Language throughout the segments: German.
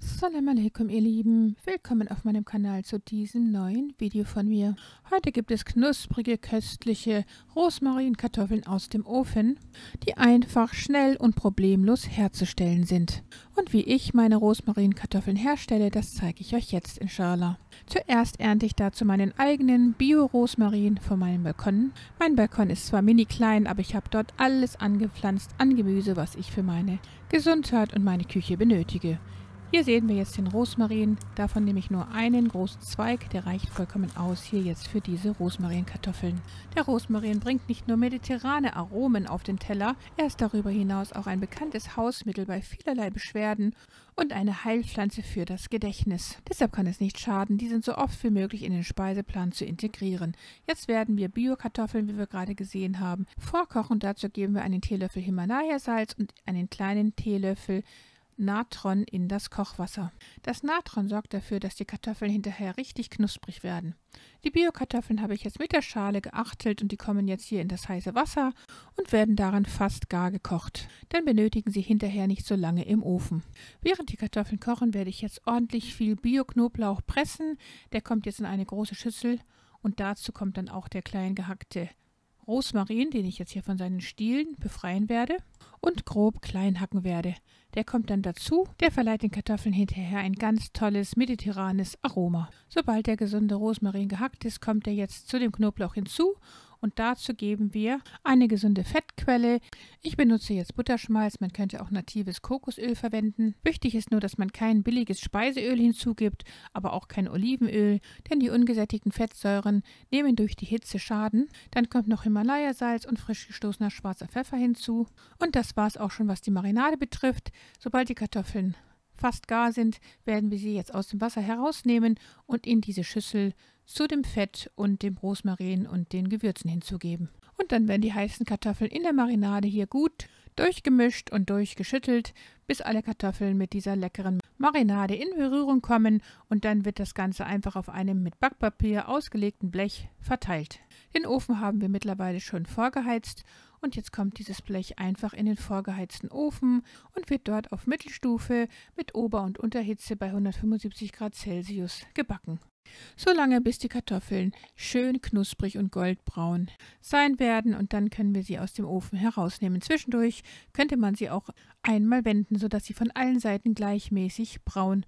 Salam alaikum, ihr Lieben. Willkommen auf meinem Kanal zu diesem neuen Video von mir. Heute gibt es knusprige, köstliche Rosmarinkartoffeln aus dem Ofen, die einfach, schnell und problemlos herzustellen sind. Und wie ich meine Rosmarinkartoffeln herstelle, das zeige ich euch jetzt inshallah. Zuerst ernte ich dazu meinen eigenen Bio-Rosmarin von meinem Balkon. Mein Balkon ist zwar mini klein, aber ich habe dort alles angepflanzt an Gemüse, was ich für meine Gesundheit und meine Küche benötige. Hier sehen wir jetzt den Rosmarin, davon nehme ich nur einen großen Zweig, der reicht vollkommen aus hier jetzt für diese Rosmarinkartoffeln. Der Rosmarin bringt nicht nur mediterrane Aromen auf den Teller, er ist darüber hinaus auch ein bekanntes Hausmittel bei vielerlei Beschwerden und eine Heilpflanze für das Gedächtnis. Deshalb kann es nicht schaden, diesen so oft wie möglich in den Speiseplan zu integrieren. Jetzt werden wir Bio-Kartoffeln, wie wir gerade gesehen haben, vorkochen. Dazu geben wir einen Teelöffel Himalaya-Salz und einen kleinen Teelöffel Natron in das Kochwasser. Das Natron sorgt dafür, dass die Kartoffeln hinterher richtig knusprig werden. Die Bio-Kartoffeln habe ich jetzt mit der Schale geachtelt und die kommen jetzt hier in das heiße Wasser und werden daran fast gar gekocht. Dann benötigen sie hinterher nicht so lange im Ofen. Während die Kartoffeln kochen, werde ich jetzt ordentlich viel Bio-Knoblauch pressen. Der kommt jetzt in eine große Schüssel und dazu kommt dann auch der klein gehackte Rosmarin, den ich jetzt hier von seinen Stielen befreien werde und grob klein hacken werde. Der kommt dann dazu, der verleiht den Kartoffeln hinterher ein ganz tolles mediterranes Aroma. Sobald der gesunde Rosmarin gehackt ist, kommt er jetzt zu dem Knoblauch hinzu und dazu geben wir eine gesunde Fettquelle. Ich benutze jetzt Butterschmalz, man könnte auch natives Kokosöl verwenden. Wichtig ist nur, dass man kein billiges Speiseöl hinzugibt, aber auch kein Olivenöl, denn die ungesättigten Fettsäuren nehmen durch die Hitze Schaden. Dann kommt noch Himalaya-Salz und frisch gestoßener schwarzer Pfeffer hinzu. Und das war es auch schon, was die Marinade betrifft. Sobald die Kartoffeln fast gar sind, werden wir sie jetzt aus dem Wasser herausnehmen und in diese Schüssel zu dem Fett und dem Rosmarin und den Gewürzen hinzugeben. Und dann werden die heißen Kartoffeln in der Marinade hier gut durchgemischt und durchgeschüttelt, bis alle Kartoffeln mit dieser leckeren Marinade in Berührung kommen und dann wird das Ganze einfach auf einem mit Backpapier ausgelegten Blech verteilt. Den Ofen haben wir mittlerweile schon vorgeheizt und jetzt kommt dieses Blech einfach in den vorgeheizten Ofen und wird dort auf Mittelstufe mit Ober- und Unterhitze bei 175 Grad Celsius gebacken. So lange, bis die Kartoffeln schön knusprig und goldbraun sein werden und dann können wir sie aus dem Ofen herausnehmen. Zwischendurch könnte man sie auch einmal wenden, sodass sie von allen Seiten gleichmäßig braun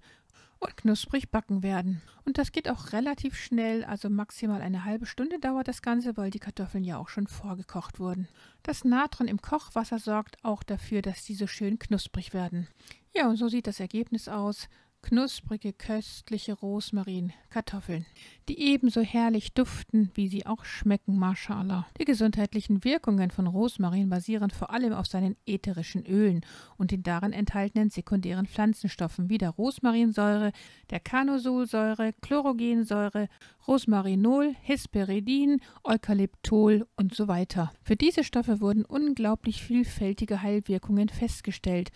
und knusprig backen werden. Und das geht auch relativ schnell, also maximal eine halbe Stunde dauert das Ganze, weil die Kartoffeln ja auch schon vorgekocht wurden. Das Natron im Kochwasser sorgt auch dafür, dass sie so schön knusprig werden. Ja, und so sieht das Ergebnis aus. Knusprige, köstliche Rosmarin-Kartoffeln, die ebenso herrlich duften, wie sie auch schmecken, mashallah. Die gesundheitlichen Wirkungen von Rosmarin basieren vor allem auf seinen ätherischen Ölen und den darin enthaltenen sekundären Pflanzenstoffen wie der Rosmarinsäure, der Carnosolsäure, Chlorogensäure, Rosmarinol, Hesperidin, Eukalyptol und so weiter. Für diese Stoffe wurden unglaublich vielfältige Heilwirkungen festgestellt.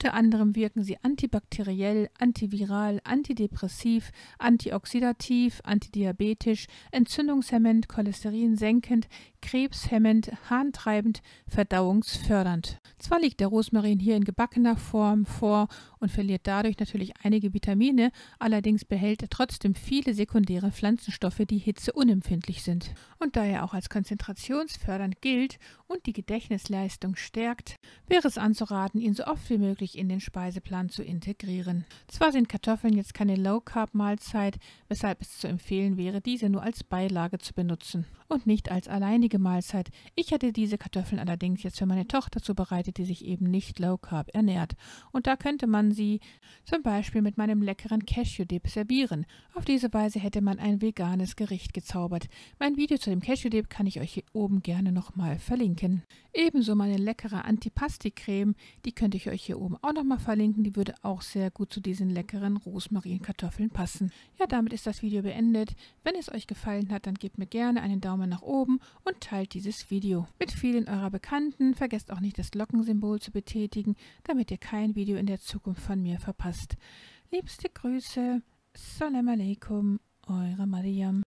Unter anderem wirken sie antibakteriell, antiviral, antidepressiv, antioxidativ, antidiabetisch, entzündungshemmend, cholesterinsenkend, krebshemmend, harntreibend, verdauungsfördernd. Zwar liegt der Rosmarin hier in gebackener Form vor und verliert dadurch natürlich einige Vitamine, allerdings behält er trotzdem viele sekundäre Pflanzenstoffe, die hitzeunempfindlich sind. Und da er auch als konzentrationsfördernd gilt und die Gedächtnisleistung stärkt, wäre es anzuraten, ihn so oft wie möglich in den Speiseplan zu integrieren. Zwar sind Kartoffeln jetzt keine Low-Carb-Mahlzeit, weshalb es zu empfehlen wäre, diese nur als Beilage zu benutzen und nicht als alleinige Mahlzeit. Ich hatte diese Kartoffeln allerdings jetzt für meine Tochter zubereitet, die sich eben nicht Low Carb ernährt. Und da könnte man sie zum Beispiel mit meinem leckeren Cashew-Dip servieren. Auf diese Weise hätte man ein veganes Gericht gezaubert. Mein Video zu dem Cashew-Dip kann ich euch hier oben gerne nochmal verlinken. Ebenso meine leckere Antipasti-Creme, die könnte ich euch hier oben auch nochmal verlinken. Die würde auch sehr gut zu diesen leckeren Rosmarinkartoffeln passen. Ja, damit ist das Video beendet. Wenn es euch gefallen hat, dann gebt mir gerne einen Daumen nach oben und teilt dieses Video mit vielen eurer Bekannten. Vergesst auch nicht, das Glockensymbol zu betätigen, damit ihr kein Video in der Zukunft von mir verpasst. Liebste Grüße, Salam alaikum, eure Mariam.